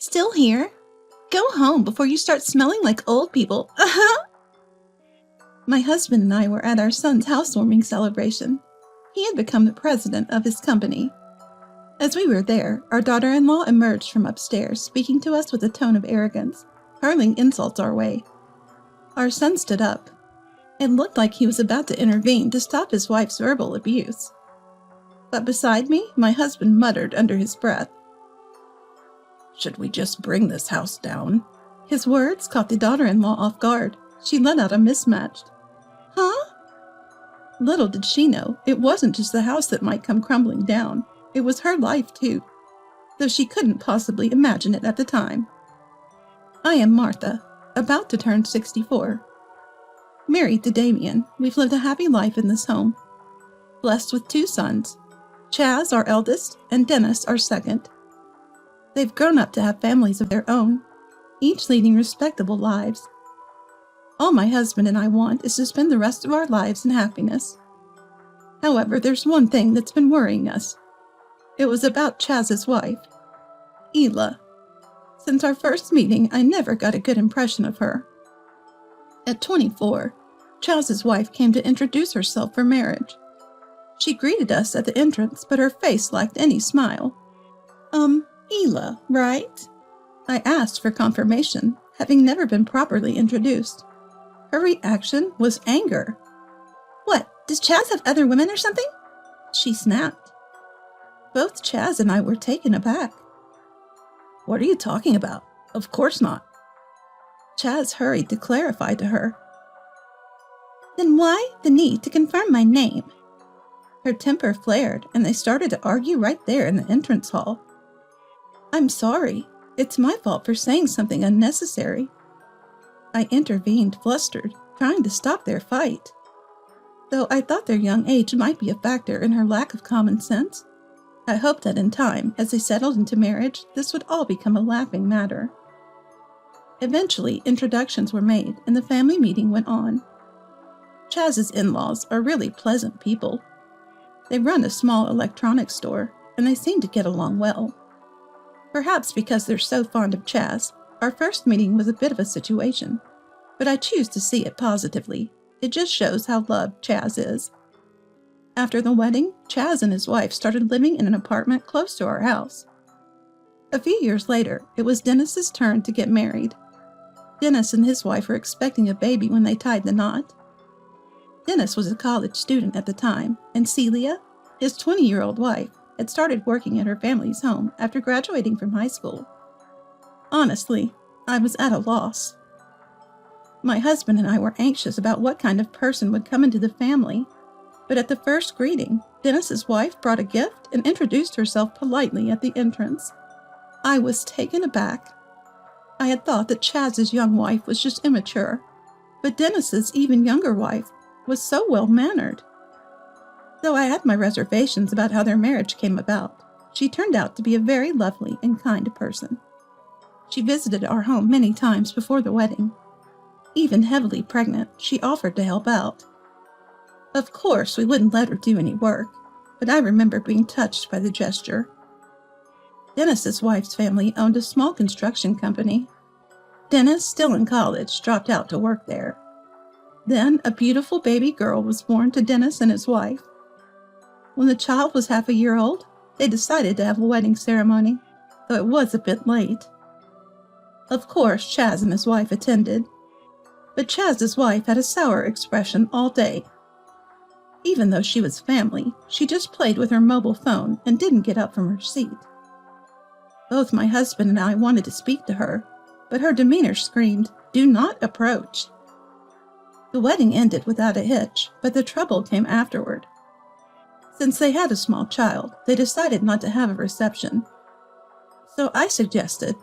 Still here? Go home before you start smelling like old people. My husband and I were at our son's housewarming celebration. He had become the president of his company. As we were there, our daughter-in-law emerged from upstairs, speaking to us with a tone of arrogance, hurling insults our way. Our son stood up. It looked like he was about to intervene to stop his wife's verbal abuse. But beside me, my husband muttered under his breath, "Should we just bring this house down?" His words caught the daughter-in-law off guard. She let out a mismatched, "Huh?" Little did she know, it wasn't just the house that might come crumbling down. It was her life, too, though she couldn't possibly imagine it at the time. I am Martha, about to turn 64. Married to Damien, we've lived a happy life in this home. Blessed with 2 sons, Chaz, our eldest, and Dennis, our second. They've grown up to have families of their own, each leading respectable lives. All my husband and I want is to spend the rest of our lives in happiness. However, there's one thing that's been worrying us. It was about Chaz's wife, Ela. Since our first meeting, I never got a good impression of her. At 24, Chaz's wife came to introduce herself for marriage. She greeted us at the entrance, but her face lacked any smile. Ela, right?" I asked for confirmation, having never been properly introduced. Her reaction was anger. "What, does Chaz have other women or something?" she snapped. Both Chaz and I were taken aback. "What are you talking about? Of course not." Chaz hurried to clarify to her. "Then why the need to confirm my name?" Her temper flared, and they started to argue right there in the entrance hall. "I'm sorry. It's my fault for saying something unnecessary." I intervened, flustered, trying to stop their fight. Though I thought their young age might be a factor in her lack of common sense, I hoped that in time, as they settled into marriage, this would all become a laughing matter. Eventually, introductions were made, and the family meeting went on. Chaz's in-laws are really pleasant people. They run a small electronics store, and they seem to get along well. Perhaps because they're so fond of Chaz, our first meeting was a bit of a situation, but I choose to see it positively. It just shows how loved Chaz is. After the wedding, Chaz and his wife started living in an apartment close to our house. A few years later, it was Dennis's turn to get married. Dennis and his wife were expecting a baby when they tied the knot. Dennis was a college student at the time, and Celia, his 20-year-old wife, had started working at her family's home after graduating from high school. Honestly, I was at a loss. My husband and I were anxious about what kind of person would come into the family, but at the first greeting, Dennis's wife brought a gift and introduced herself politely at the entrance. I was taken aback. I had thought that Chaz's young wife was just immature, but Dennis's even younger wife was so well-mannered. Though I had my reservations about how their marriage came about, she turned out to be a very lovely and kind person. She visited our home many times before the wedding. Even heavily pregnant, she offered to help out. Of course, we wouldn't let her do any work, but I remember being touched by the gesture. Dennis's wife's family owned a small construction company. Dennis, still in college, dropped out to work there. Then a beautiful baby girl was born to Dennis and his wife. When the child was half a year old, they decided to have a wedding ceremony, though it was a bit late. Of course, Chaz and his wife attended, but Chaz's wife had a sour expression all day. Even though she was family, she just played with her mobile phone and didn't get up from her seat. Both my husband and I wanted to speak to her, but her demeanor screamed, "Do not approach." The wedding ended without a hitch, but the trouble came afterward. Since they had a small child, they decided not to have a reception. So I suggested,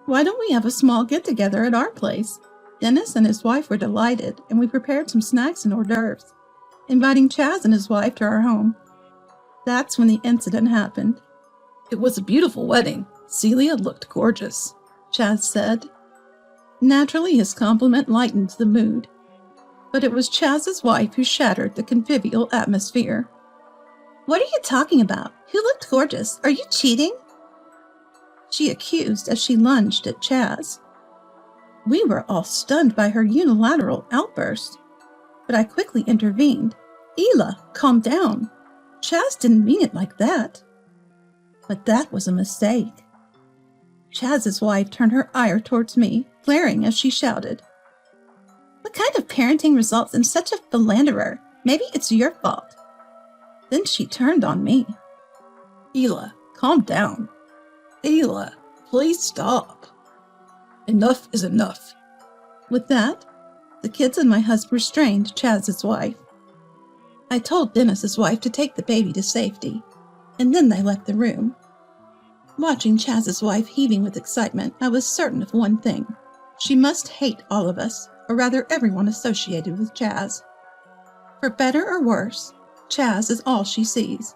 "Why don't we have a small get-together at our place?" Dennis and his wife were delighted, and we prepared some snacks and hors d'oeuvres, inviting Chaz and his wife to our home. That's when the incident happened. "It was a beautiful wedding. Celia looked gorgeous," Chaz said. Naturally, his compliment lightened the mood. But it was Chaz's wife who shattered the convivial atmosphere. "What are you talking about? Who looked gorgeous? Are you cheating?" she accused as she lunged at Chaz. We were all stunned by her unilateral outburst, but I quickly intervened. Ela, calm down. Chaz didn't mean it like that. But that was a mistake. Chaz's wife turned her ire towards me, glaring as she shouted, "What kind of parenting results in such a philanderer? Maybe it's your fault." Then she turned on me. "Ela, calm down. Ela, please stop. Enough is enough." With that, the kids and my husband restrained Chaz's wife. I told Dennis's wife to take the baby to safety, and then they left the room. Watching Chaz's wife heaving with excitement, I was certain of one thing. She must hate all of us, or rather everyone associated with Chaz. For better or worse, Chaz is all she sees.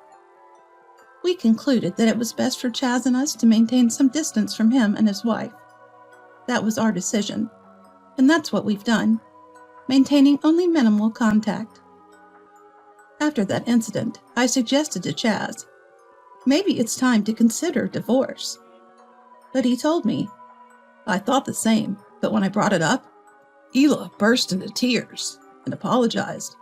We concluded that it was best for Chaz and us to maintain some distance from him and his wife. That was our decision, and that's what we've done, maintaining only minimal contact. After that incident, I suggested to Chaz, maybe it's time to consider divorce. But he told me, "I thought the same, but when I brought it up, Ela burst into tears and apologized."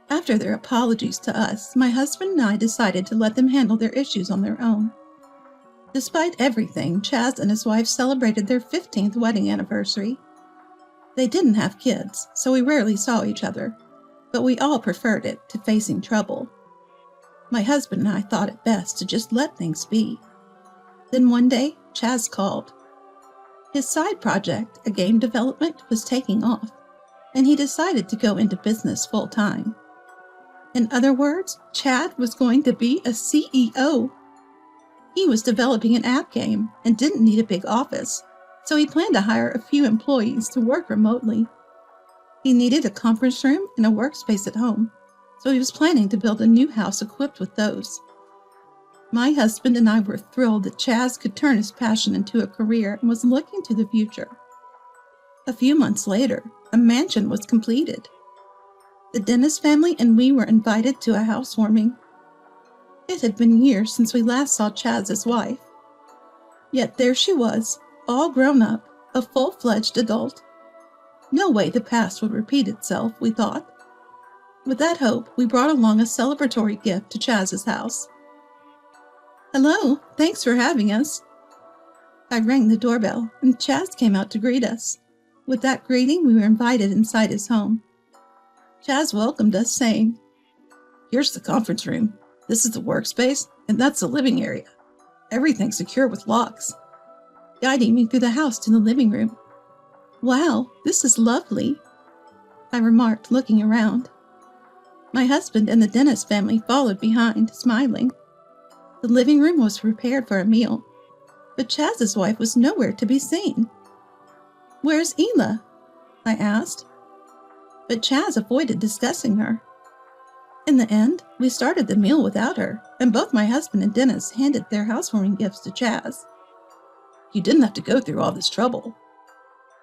After their apologies to us, my husband and I decided to let them handle their issues on their own. Despite everything, Chaz and his wife celebrated their 15th wedding anniversary. They didn't have kids, so we rarely saw each other, but we all preferred it to facing trouble. My husband and I thought it best to just let things be. Then one day, Chaz called. His side project, a game development, was taking off, and he decided to go into business full-time. In other words, Chad was going to be a CEO. He was developing an app game and didn't need a big office, so he planned to hire a few employees to work remotely. He needed a conference room and a workspace at home, so he was planning to build a new house equipped with those. My husband and I were thrilled that Chaz could turn his passion into a career and was looking to the future. A few months later, a mansion was completed. The Dennis family and we were invited to a housewarming. It had been years since we last saw Chaz's wife. Yet there she was, all grown up, a full-fledged adult. No way the past would repeat itself, we thought. With that hope, we brought along a celebratory gift to Chaz's house. "Hello, thanks for having us." I rang the doorbell, and Chaz came out to greet us. With that greeting, we were invited inside his home. Chaz welcomed us, saying, "Here's the conference room. This is the workspace, and that's the living area. Everything's secure with locks," guiding me through the house to the living room. "Wow, this is lovely," I remarked, looking around. My husband and the Dennis family followed behind, smiling. The living room was prepared for a meal, but Chaz's wife was nowhere to be seen. "Where's Ela?" I asked. But Chaz avoided discussing her. In the end, we started the meal without her, and both my husband and Dennis handed their housewarming gifts to Chaz. "You didn't have to go through all this trouble,"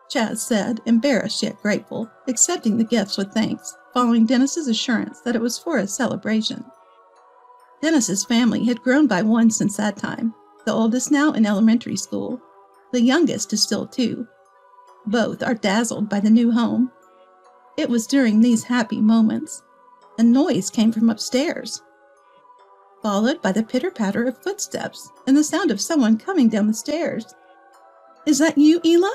Chaz said, embarrassed yet grateful, accepting the gifts with thanks, following Dennis's assurance that it was for a celebration. Dennis's family had grown by one since that time, the oldest now in elementary school. The youngest is still 2. Both are dazzled by the new home. It was during these happy moments a noise came from upstairs, followed by the pitter-patter of footsteps and the sound of someone coming down the stairs. "Is that you, Ela?"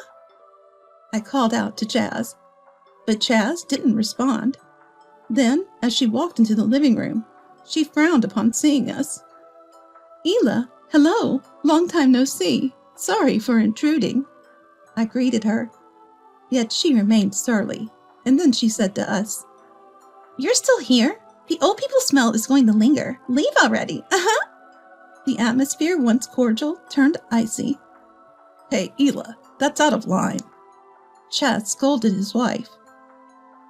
I called out to Chaz, but Chaz didn't respond. Then, as she walked into the living room, she frowned upon seeing us. "Ela, hello, long time no see. Sorry for intruding," I greeted her. Yet she remained surly, and then she said to us, "You're still here? The old people smell is going to linger. Leave already, The atmosphere, once cordial, turned icy. "Hey, Ela, that's out of line," Chaz scolded his wife.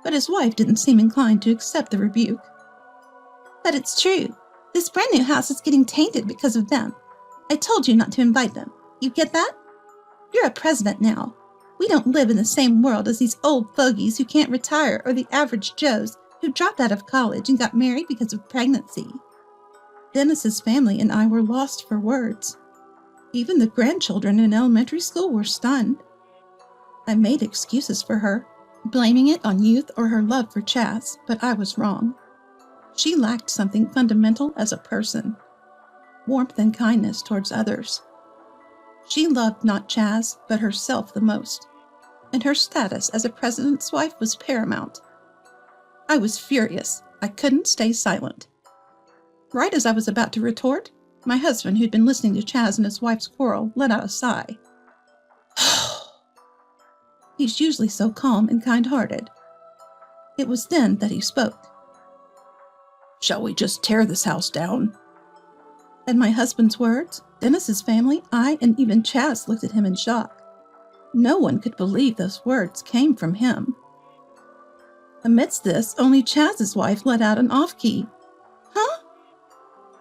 But his wife didn't seem inclined to accept the rebuke. "But it's true. This brand new house is getting tainted because of them. I told you not to invite them. You get that? You're a president now. We don't live in the same world as these old fogies who can't retire or the average Joes who dropped out of college and got married because of pregnancy." Dennis's family and I were lost for words. Even the grandchildren in elementary school were stunned. I made excuses for her, blaming it on youth or her love for Chaz, but I was wrong. She lacked something fundamental as a person: warmth and kindness towards others. She loved not Chaz, but herself the most, and her status as a president's wife was paramount. I was furious. I couldn't stay silent. Right as I was about to retort, my husband, who'd been listening to Chaz and his wife's quarrel, let out a sigh. He's usually so calm and kind-hearted. It was then that he spoke. "Shall we just tear this house down?" At my husband's words, Dennis's family, I, and even Chaz looked at him in shock. No one could believe those words came from him. Amidst this, only Chaz's wife let out an off-key. "Huh?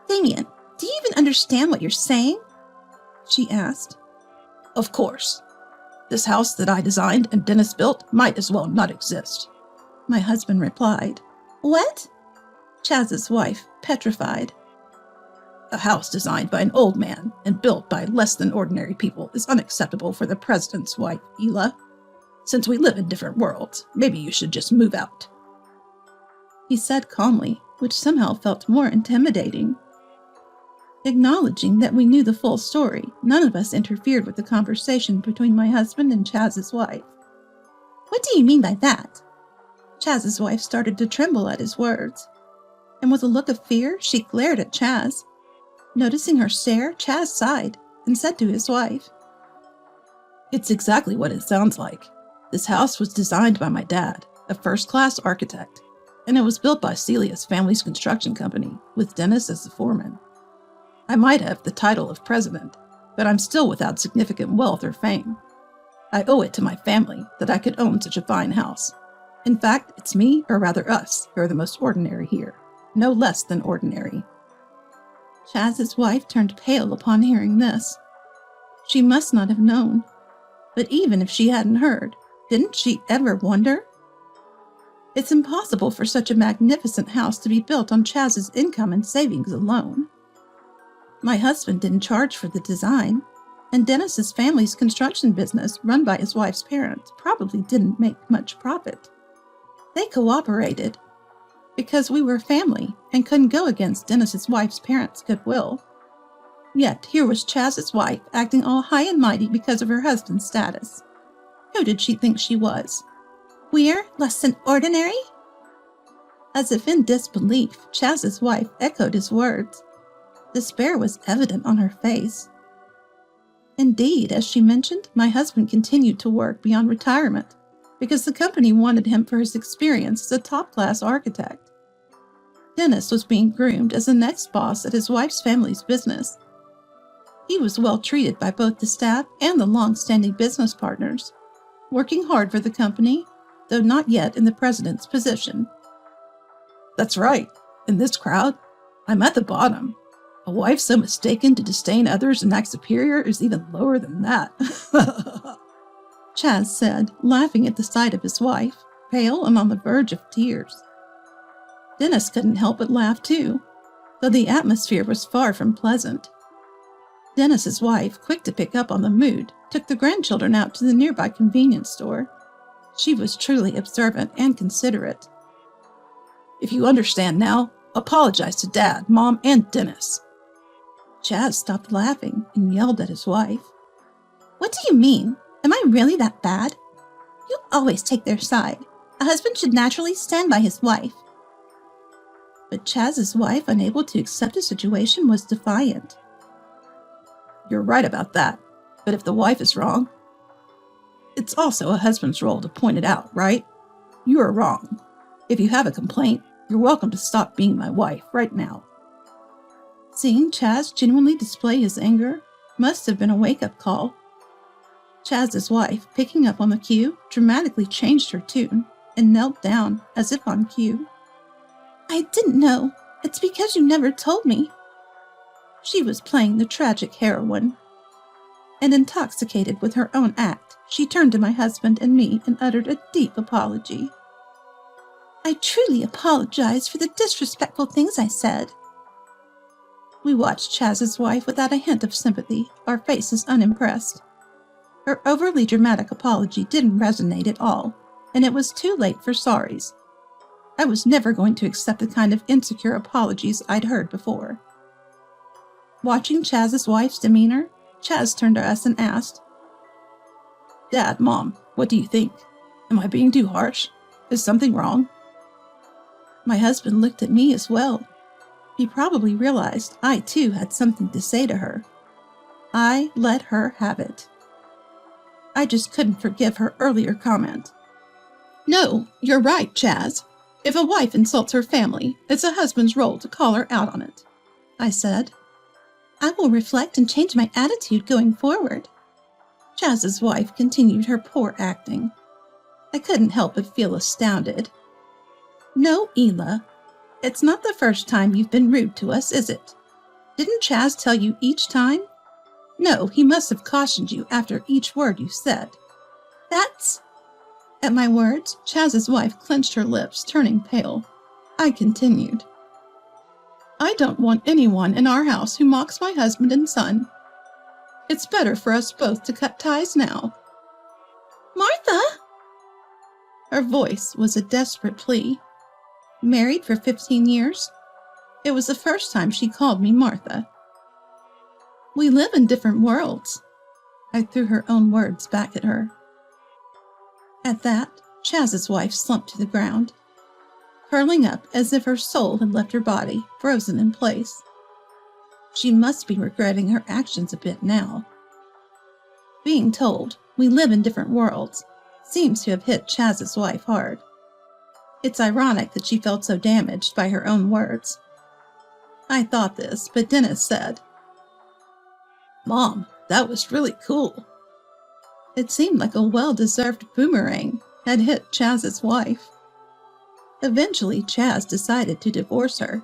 Damien, do you even understand what you're saying?" she asked. "Of course. This house that I designed and Dennis built might as well not exist," my husband replied. "What?" Chaz's wife, petrified. "A house designed by an old man and built by less than ordinary people is unacceptable for the president's wife, Ela. Since we live in different worlds, maybe you should just move out," he said calmly, which somehow felt more intimidating. Acknowledging that we knew the full story, none of us interfered with the conversation between my husband and Chaz's wife. "What do you mean by that?" Chaz's wife started to tremble at his words, and with a look of fear, she glared at Chaz. Noticing her stare, Chaz sighed and said to his wife, "It's exactly what it sounds like. This house was designed by my dad, a first-class architect, and it was built by Celia's family's construction company, with Dennis as the foreman. I might have the title of president, but I'm still without significant wealth or fame. I owe it to my family that I could own such a fine house. In fact, it's me, or rather us, who are the most ordinary here. No less than ordinary." Chaz's wife turned pale upon hearing this. She must not have known, but even if she hadn't heard, didn't she ever wonder? It's impossible for such a magnificent house to be built on Chaz's income and savings alone. My husband didn't charge for the design, and Dennis's family's construction business, run by his wife's parents, probably didn't make much profit. They cooperated, because we were family and couldn't go against Dennis's wife's parents' goodwill. Yet here was Chaz's wife acting all high and mighty because of her husband's status. Who did she think she was? We're less than ordinary? As if in disbelief, Chaz's wife echoed his words. Despair was evident on her face. Indeed, as she mentioned, my husband continued to work beyond retirement because the company wanted him for his experience as a top-class architect. Dennis was being groomed as the next boss at his wife's family's business. He was well treated by both the staff and the long-standing business partners, working hard for the company, though not yet in the president's position. "That's right. In this crowd, I'm at the bottom. A wife so mistaken to disdain others and act superior is even lower than that," Chaz said, laughing at the sight of his wife, pale and on the verge of tears. Dennis couldn't help but laugh too, though the atmosphere was far from pleasant. Dennis's wife, quick to pick up on the mood, took the grandchildren out to the nearby convenience store. She was truly observant and considerate. "If you understand now, apologize to Dad, Mom, and Dennis." Chaz stopped laughing and yelled at his wife. "What do you mean? Am I really that bad? You always take their side. A husband should naturally stand by his wife." But Chaz's wife, unable to accept the situation, was defiant. "You're right about that, but if the wife is wrong, it's also a husband's role to point it out, right? You are wrong. If you have a complaint, you're welcome to stop being my wife right now." Seeing Chaz genuinely display his anger must have been a wake-up call. Chaz's wife, picking up on the cue, dramatically changed her tune and knelt down as if on cue. "I didn't know. It's because you never told me." She was playing the tragic heroine. And intoxicated with her own act, she turned to my husband and me and uttered a deep apology. "I truly apologize for the disrespectful things I said." We watched Chaz's wife without a hint of sympathy, our faces unimpressed. Her overly dramatic apology didn't resonate at all, and it was too late for sorries. I was never going to accept the kind of insecure apologies I'd heard before. Watching Chaz's wife's demeanor, Chaz turned to us and asked, "Dad, Mom, what do you think? Am I being too harsh? Is something wrong?" My husband looked at me as well. He probably realized I too had something to say to her. I let her have it. I just couldn't forgive her earlier comment. "No, you're right, Chaz. If a wife insults her family, it's a husband's role to call her out on it," I said. "I will reflect and change my attitude going forward." Chaz's wife continued her poor acting. I couldn't help but feel astounded. "No, Ela, it's not the first time you've been rude to us, is it? Didn't Chaz tell you each time? No, he must have cautioned you after each word you said. That's—" At my words, Chaz's wife clenched her lips, turning pale. I continued. "I don't want anyone in our house who mocks my husband and son. It's better for us both to cut ties now." "Martha!" Her voice was a desperate plea. Married for 15 years? It was the first time she called me Martha. "We live in different worlds." I threw her own words back at her. At that, Chaz's wife slumped to the ground, curling up as if her soul had left her body, frozen in place. She must be regretting her actions a bit now. Being told we live in different worlds seems to have hit Chaz's wife hard. It's ironic that she felt so damaged by her own words. I thought this, but Dennis said, "Mom, that was really cool." It seemed like a well-deserved boomerang had hit Chaz's wife. Eventually, Chaz decided to divorce her.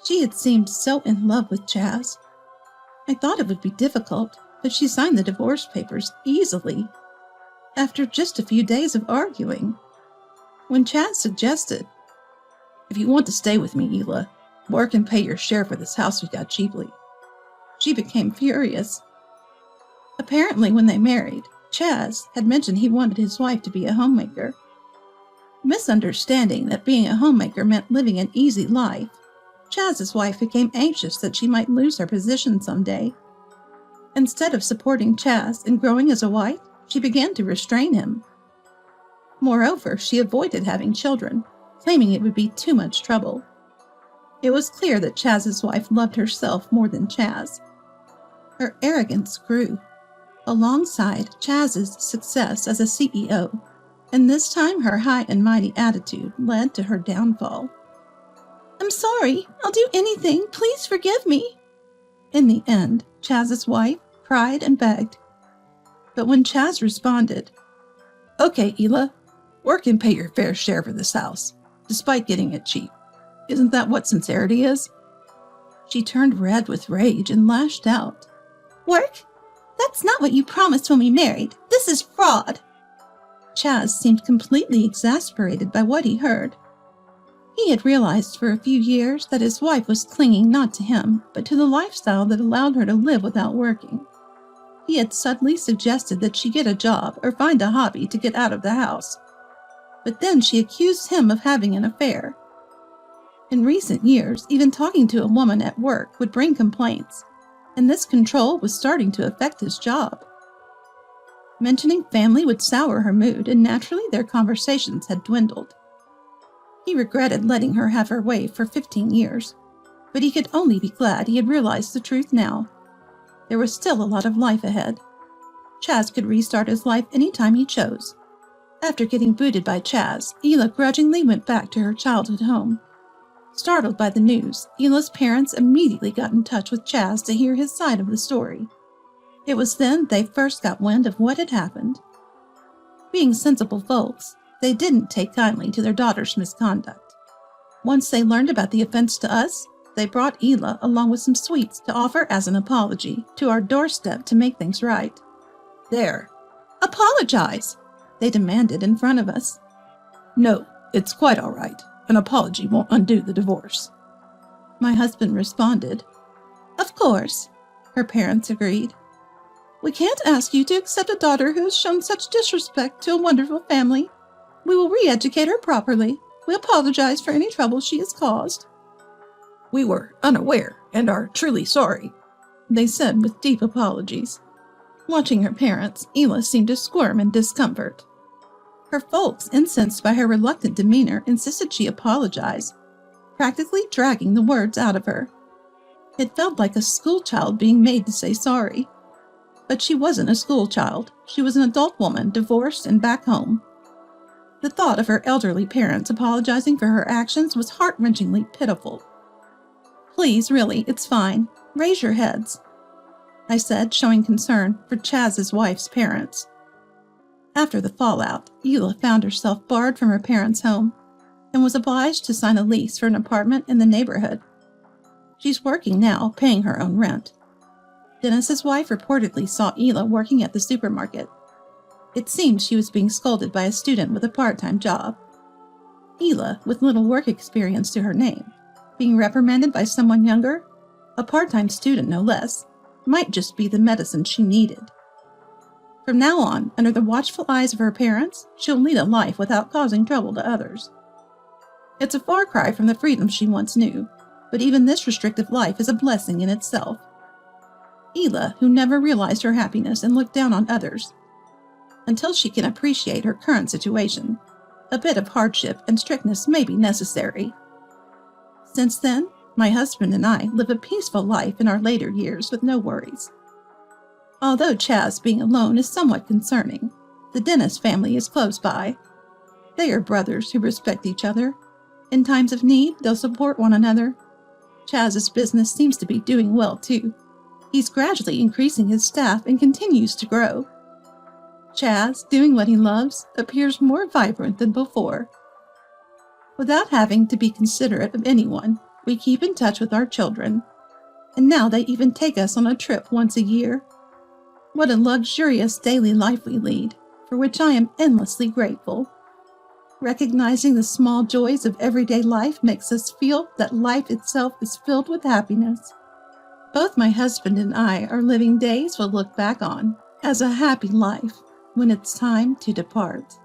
She had seemed so in love with Chaz. I thought it would be difficult, but she signed the divorce papers easily, after just a few days of arguing. When Chaz suggested, "If you want to stay with me, Ela, work and pay your share for this house we got cheaply," she became furious. Apparently, when they married, Chaz had mentioned he wanted his wife to be a homemaker. Misunderstanding that being a homemaker meant living an easy life, Chaz's wife became anxious that she might lose her position someday. Instead of supporting Chaz and growing as a wife, she began to restrain him. Moreover, she avoided having children, claiming it would be too much trouble. It was clear that Chaz's wife loved herself more than Chaz. Her arrogance grew, alongside Chaz's success as a CEO, and this time her high and mighty attitude led to her downfall. "I'm sorry. I'll do anything. Please forgive me." In the end, Chaz's wife cried and begged. But when Chaz responded, "Okay, Ela, work and pay your fair share for this house, despite getting it cheap. Isn't that what sincerity is?" she turned red with rage and lashed out. "Work? That's not what you promised when we married. This is fraud." Chaz seemed completely exasperated by what he heard. He had realized for a few years that his wife was clinging not to him, but to the lifestyle that allowed her to live without working. He had subtly suggested that she get a job or find a hobby to get out of the house. But then she accused him of having an affair. In recent years, even talking to a woman at work would bring complaints, and this control was starting to affect his job. Mentioning family would sour her mood, and naturally their conversations had dwindled. He regretted letting her have her way for 15 years, but he could only be glad he had realized the truth now. There was still a lot of life ahead. Chaz could restart his life anytime he chose. After getting booted by Chaz, Ela grudgingly went back to her childhood home. Startled by the news, Ela's parents immediately got in touch with Chaz to hear his side of the story. It was then they first got wind of what had happened. Being sensible folks, they didn't take kindly to their daughter's misconduct. Once they learned about the offense to us, they brought Ela along with some sweets to offer as an apology to our doorstep to make things right. "There. Apologize!" they demanded in front of us. "No, it's quite all right. An apology won't undo the divorce," my husband responded. Of course, her parents agreed. We can't ask you to accept a daughter who has shown such disrespect to a wonderful family. We will re-educate her properly. We apologize for any trouble she has caused. We were unaware and are truly sorry, they said with deep apologies. Watching her parents, Ela seemed to squirm in discomfort. Her folks, incensed by her reluctant demeanor, insisted she apologize, practically dragging the words out of her. It felt like a schoolchild being made to say sorry. But she wasn't a schoolchild. She was an adult woman, divorced and back home. The thought of her elderly parents apologizing for her actions was heart-wrenchingly pitiful. Please, really, it's fine. Raise your heads, I said, showing concern for Chaz's wife's parents. After the fallout, Ela found herself barred from her parents' home and was obliged to sign a lease for an apartment in the neighborhood. She's working now, paying her own rent. Dennis's wife reportedly saw Ela working at the supermarket. It seemed she was being scolded by a student with a part-time job. Ela, with little work experience to her name, being reprimanded by someone younger, a part-time student no less, might just be the medicine she needed. From now on, under the watchful eyes of her parents, she'll lead a life without causing trouble to others. It's a far cry from the freedom she once knew, but even this restrictive life is a blessing in itself. Ela, who never realized her happiness and looked down on others, until she can appreciate her current situation, a bit of hardship and strictness may be necessary. Since then, my husband and I live a peaceful life in our later years with no worries. Although Chaz being alone is somewhat concerning, the Dennis family is close by. They are brothers who respect each other. In times of need, they'll support one another. Chaz's business seems to be doing well, too. He's gradually increasing his staff and continues to grow. Chaz, doing what he loves, appears more vibrant than before. Without having to be considerate of anyone, we keep in touch with our children. And now they even take us on a trip once a year. What a luxurious daily life we lead, for which I am endlessly grateful. Recognizing the small joys of everyday life makes us feel that life itself is filled with happiness. Both my husband and I are living days we'll look back on as a happy life when it's time to depart.